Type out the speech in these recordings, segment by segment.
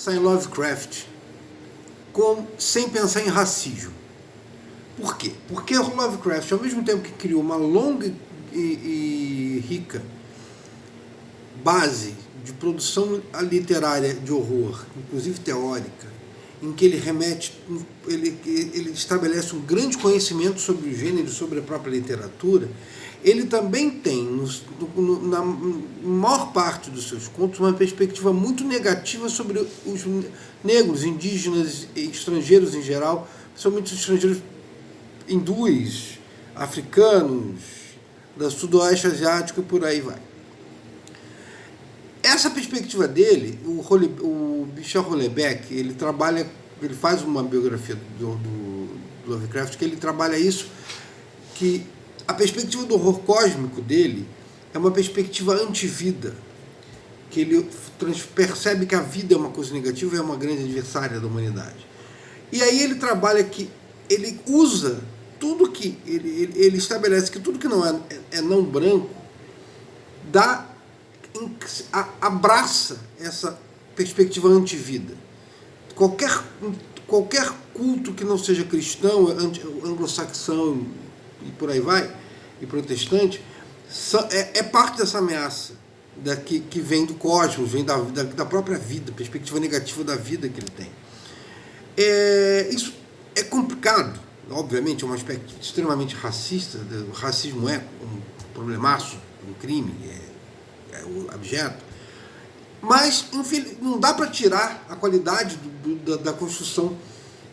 pensar em Lovecraft sem pensar em racismo. Por quê? Porque o Lovecraft, ao mesmo tempo que criou uma longa e rica base de produção literária de horror, inclusive teórica, em que ele estabelece um grande conhecimento sobre o gênero, sobre a própria literatura, ele também tem, na maior parte dos seus contos, uma perspectiva muito negativa sobre os negros, indígenas e estrangeiros em geral, principalmente os estrangeiros hindus, africanos, do sudoeste asiático e por aí vai. Essa perspectiva dele, o Michel Houellebecq, ele faz uma biografia do Lovecraft, que ele trabalha isso, que a perspectiva do horror cósmico dele é uma perspectiva antivida, que ele percebe que a vida é uma coisa negativa e é uma grande adversária da humanidade. E aí ele trabalha que ele usa tudo que ele estabelece que tudo que não é não branco abraça essa perspectiva antivida. Qualquer culto que não seja cristão, anglo-saxão e por aí vai, e protestante, é parte dessa ameaça que vem do cosmos, vem da própria vida, perspectiva negativa da vida que ele tem. Isso é complicado, obviamente, é um aspecto extremamente racista. O racismo é um problemaço, um crime, é abjeto, mas enfim, não dá para tirar a qualidade da construção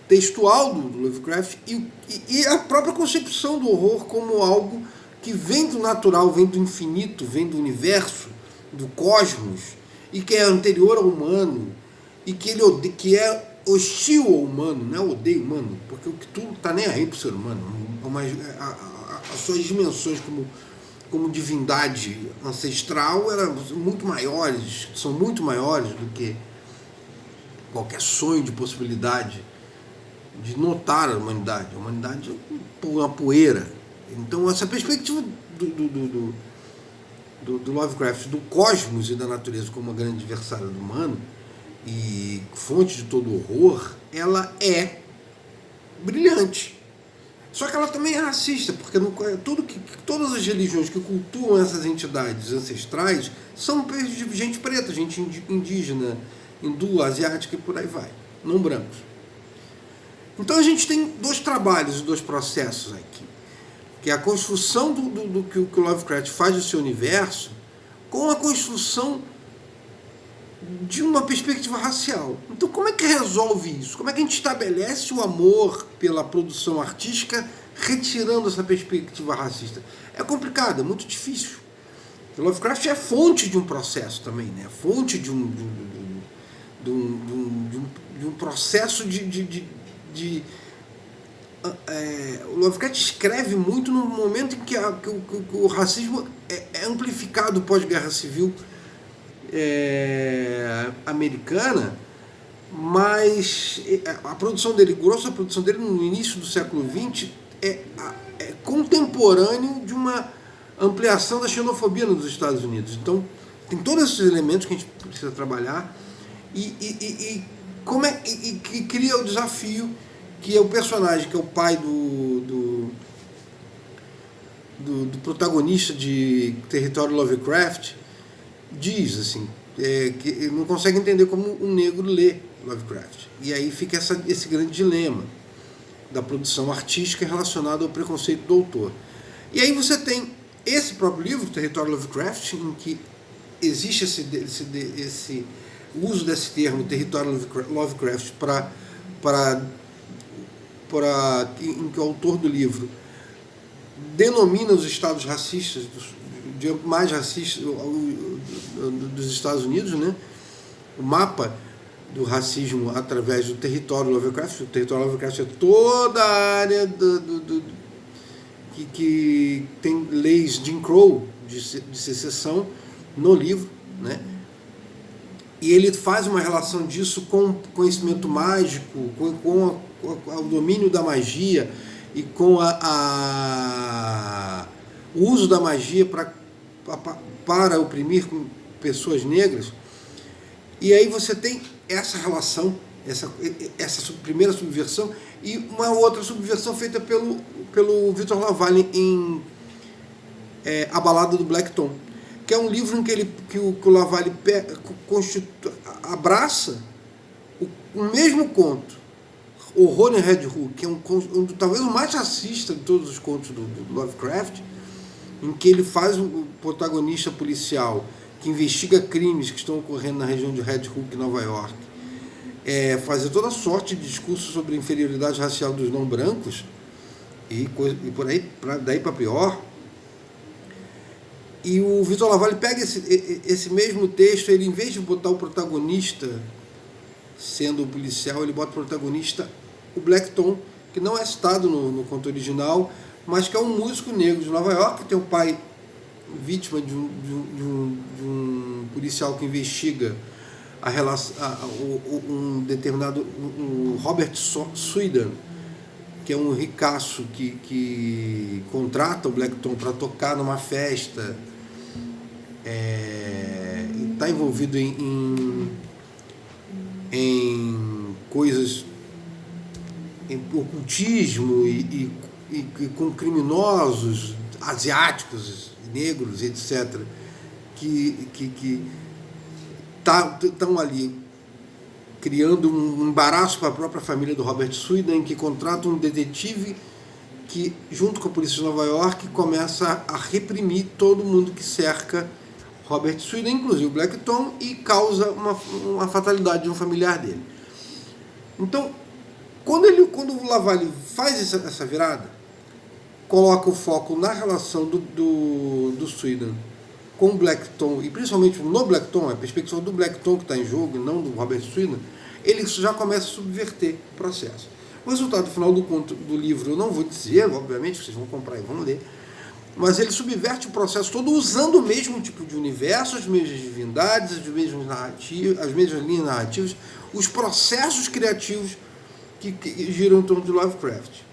textual do Lovecraft e a própria concepção do horror como algo que vem do natural, vem do infinito, vem do universo, do cosmos, e que é anterior ao humano, e que é hostil ao humano, não é odeio o humano, porque o que tudo está nem aí para o ser humano, as suas dimensões como divindade ancestral eram muito maiores, são muito maiores do que qualquer sonho de possibilidade de notar a humanidade. A humanidade é uma poeira. Então essa perspectiva do Lovecraft, do cosmos e da natureza como uma grande adversária do humano e fonte de todo horror, ela é brilhante. Só que ela também é racista, porque todas as religiões que cultuam essas entidades ancestrais são de gente preta, gente indígena, hindu, asiática e por aí vai, não brancos. Então a gente tem dois trabalhos, dois processos aqui, que é a construção do que o Lovecraft faz do seu universo com a construção de uma perspectiva racial. Então como é que resolve isso? Como é que a gente estabelece o amor pela produção artística retirando essa perspectiva racista? É complicado, é muito difícil. O Lovecraft é fonte de um processo também, né? Fonte de um processo o Lovecraft escreve muito no momento em que o racismo é amplificado pós-guerra civil americana, mas a produção dele, grossa produção dele no início do século XX é contemporâneo de uma ampliação da xenofobia nos Estados Unidos. Então tem todos esses elementos que a gente precisa trabalhar e cria o desafio que é o personagem, que é o pai do protagonista de Território Lovecraft, diz assim, que não consegue entender como um negro lê Lovecraft. E aí fica esse grande dilema da produção artística relacionada ao preconceito do autor. E aí você tem esse próprio livro, Território Lovecraft, em que existe esse uso desse termo, Território Lovecraft, em que o autor do livro denomina os estados racistas, mais racistas dos Estados Unidos, né? O mapa do racismo através do Território Lovecraft. O Território Lovecraft é toda a área que tem leis Jim Crow de secessão no livro, né? E ele faz uma relação disso com conhecimento mágico, com o domínio da magia e com o uso da magia para oprimir pessoas negras. E aí você tem essa relação, essa primeira subversão, e uma outra subversão feita pelo Victor LaValle em A Balada do Black Tom, que é um livro em que o LaValle abraça o mesmo conto, Horror em Red Hook, que é talvez o mais racista de todos os contos do Lovecraft, em que ele faz um protagonista policial que investiga crimes que estão ocorrendo na região de Red Hook, Nova York, fazer toda sorte de discursos sobre a inferioridade racial dos não brancos, e por aí, daí para pior. E o Victor LaValle pega esse mesmo texto, ele, em vez de botar o protagonista sendo o policial, ele bota o protagonista, o Black Tom, que não é citado no conto original, mas que é um músico negro de Nova York, que tem um pai vítima de um policial que investiga a relação, um Robert Sweden, que é um ricaço que contrata o Black Tom para tocar numa festa, e está envolvido em coisas, em ocultismo e com criminosos asiáticos, negros, etc., que estão ali criando um embaraço para a própria família do Robert Sweden, que contrata um detetive que, junto com a polícia de Nova York, começa a reprimir todo mundo que cerca Robert Sweden, inclusive o Black Tom, e causa uma fatalidade de um familiar dele. Então, quando o LaValle faz essa virada, coloca o foco na relação do Sweden com o Black Tom, e principalmente no Black Tom, a perspectiva do Black Tom que está em jogo, e não do Robert Sweden, ele já começa a subverter o processo. O resultado final do livro eu não vou dizer, obviamente, vocês vão comprar e vão ler, mas ele subverte o processo todo usando o mesmo tipo de universo, as mesmas divindades, as mesmas linhas narrativas, os processos criativos que giram em torno de Lovecraft.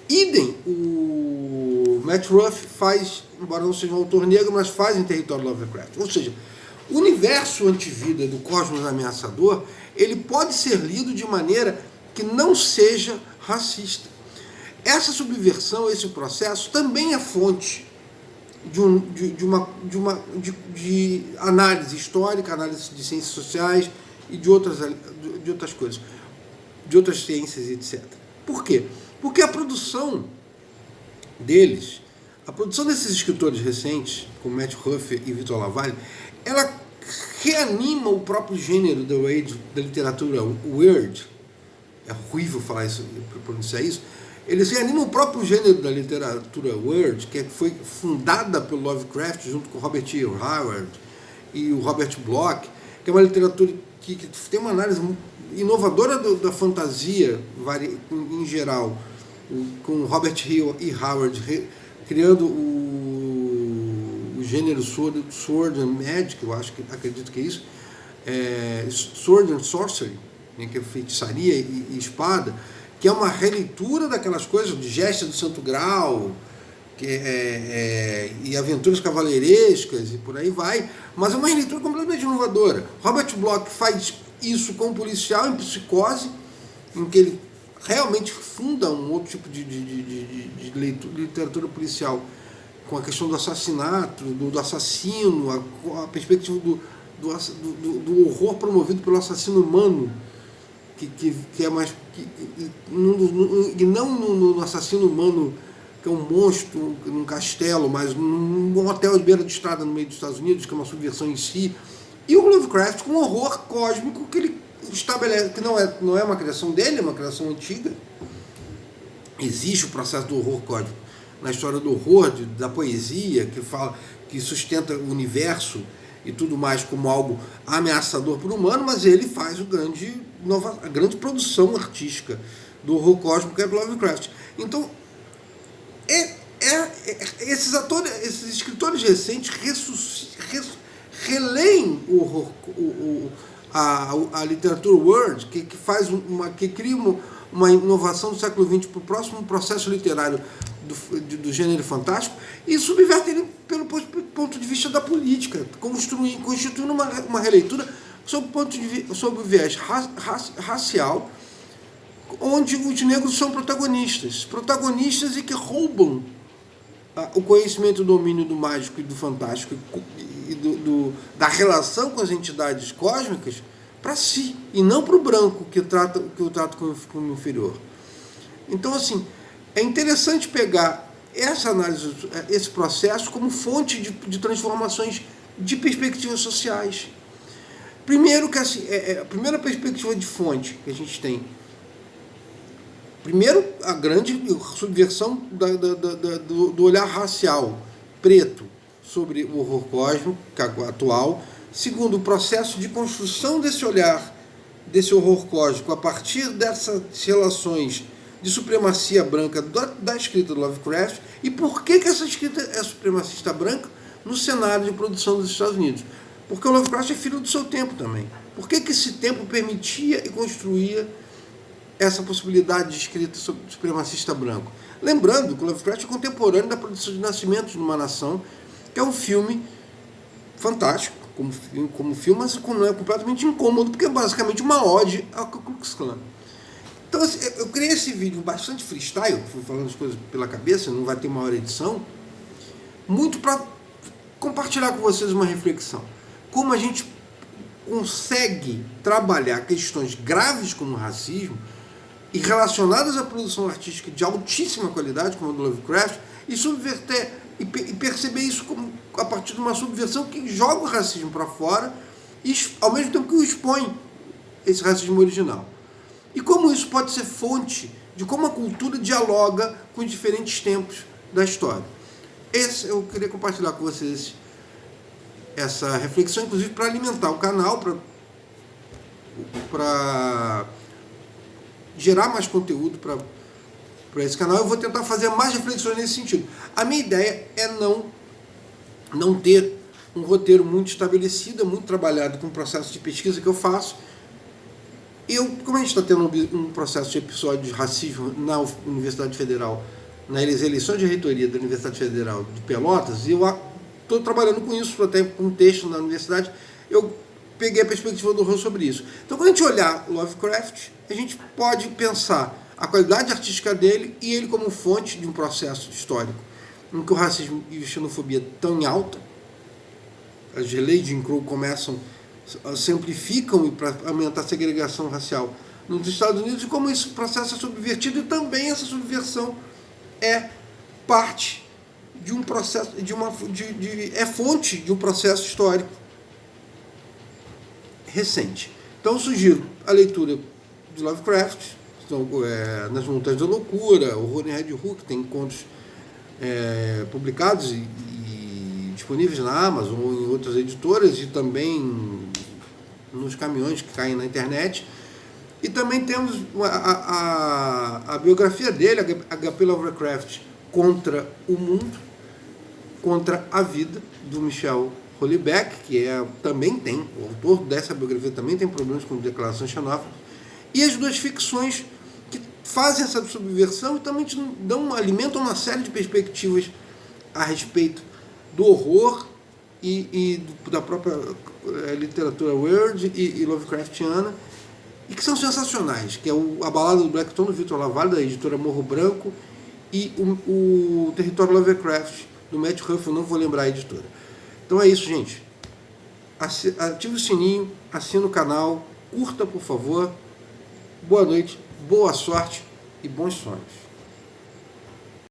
Idem, o Matt Ruff faz, embora não seja um autor negro, mas faz em território Lovecraft. Ou seja, o universo antivida do Cosmos Ameaçador, ele pode ser lido de maneira que não seja racista. Essa subversão, esse processo, também é fonte de análise histórica, análise de ciências sociais e de outras coisas, de outras ciências, etc. Por quê? Porque a produção desses escritores recentes, como Matt Ruff e Victor LaValle, ela reanima o próprio gênero da literatura weird. É horrível falar isso, pronunciar isso. Eles reanimam o próprio gênero da literatura weird, que foi fundada pelo Lovecraft junto com Robert E. Howard e o Robert Bloch, que é uma literatura que tem uma análise inovadora da fantasia em geral, com Robert E. Howard criando o gênero Sword and Magic, acredito que é isso, Sword and Sorcery, que é feitiçaria e espada, que é uma releitura daquelas coisas de Gesta do Santo Grau, e aventuras cavaleirescas e por aí vai, mas é uma releitura completamente inovadora. Robert Bloch faz isso com um policial em psicose, em que ele realmente funda um outro tipo de literatura policial, com a questão do assassinato, do assassino, a perspectiva do horror promovido pelo assassino humano, que é mais... E não no assassino humano, que é um monstro num castelo, mas num hotel de beira de estrada no meio dos Estados Unidos, que é uma subversão em si. E o Lovecraft com um horror cósmico que ele estabelece, que não é uma criação dele, é uma criação antiga. Existe o processo do horror cósmico na história do horror, da poesia, que sustenta o universo e tudo mais como algo ameaçador para o humano, mas ele faz a grande produção artística do horror cósmico, que é Lovecraft. Então, esses escritores recentes releem o horror, a literatura weird, que cria uma inovação do século XX para o próximo processo literário do gênero fantástico, e subverte ele pelo ponto de vista da política, constituindo uma releitura sob o viés racial, onde os negros são protagonistas e que roubam o conhecimento e o domínio do mágico e do fantástico e da relação com as entidades cósmicas para si, e não para o branco, que o trata como inferior. Então, assim, é interessante pegar essa análise, esse processo, como fonte de transformações de perspectivas sociais. Primeiro, que assim, a primeira perspectiva de fonte que a gente tem, primeiro, a grande subversão do olhar racial preto sobre o horror cósmico atual. Segundo, o processo de construção desse olhar, desse horror cósmico, a partir dessas relações de supremacia branca da escrita do Lovecraft. E por que essa escrita é supremacista branca no cenário de produção dos Estados Unidos? Porque o Lovecraft é filho do seu tempo também. Por que esse tempo permitia e construía essa possibilidade de escrita supremacista branco? Lembrando que o Lovecraft é contemporâneo da produção de Nascimento de uma Nação, que é um filme fantástico, como filme, mas é completamente incômodo, porque é basicamente uma ode ao Ku Klux Klan. Então, assim, eu criei esse vídeo bastante freestyle, fui falando as coisas pela cabeça, não vai ter maior edição, muito para compartilhar com vocês uma reflexão. Como a gente consegue trabalhar questões graves como o racismo e relacionadas à produção artística de altíssima qualidade, como a do Lovecraft, e subverter e perceber isso como, a partir de uma subversão que joga o racismo para fora e, ao mesmo tempo que o expõe, esse racismo original. E como isso pode ser fonte de como a cultura dialoga com os diferentes tempos da história. Eu queria compartilhar com vocês essa reflexão, inclusive para alimentar o canal, para gerar mais conteúdo para esse canal. Eu vou tentar fazer mais reflexões nesse sentido. A minha ideia é não ter um roteiro muito estabelecido, muito trabalhado com o processo de pesquisa que eu faço. Como a gente está tendo um processo de episódio de racismo na Universidade Federal, nas eleições de reitoria da Universidade Federal de Pelotas, e eu estou trabalhando com isso, até com um texto na universidade, eu peguei a perspectiva do Ron sobre isso. Então, quando a gente olhar Lovecraft, a gente pode pensar a qualidade artística dele e ele como fonte de um processo histórico em que o racismo e a xenofobia estão em alta, as leis de Jim Crow se amplificam para aumentar a segregação racial nos Estados Unidos, e como esse processo é subvertido, e também essa subversão é parte de um processo, é fonte de um processo histórico recente. Então eu sugiro a leitura de Lovecraft, Nas Montanhas da Loucura, Horror em Red Hook, tem contos publicados e disponíveis na Amazon ou em outras editoras, e também nos caminhões que caem na internet. E também temos a biografia dele, H.P. Lovecraft contra o Mundo, contra a Vida, do Michel Houellebecq, que também tem, o autor dessa biografia também tem problemas com declarações xenófobas, e as duas ficções que fazem essa subversão e também alimentam uma série de perspectivas a respeito do horror e da própria literatura weird e Lovecraftiana, e que são sensacionais, que é A Balada do Blackstone, do Victor LaValle, da editora Morro Branco, e o Território Lovecraft, do Matt Huff, eu não vou lembrar a editora. Então é isso, gente. Ative o sininho, assina o canal, curta, por favor. Boa noite, boa sorte e bons sonhos.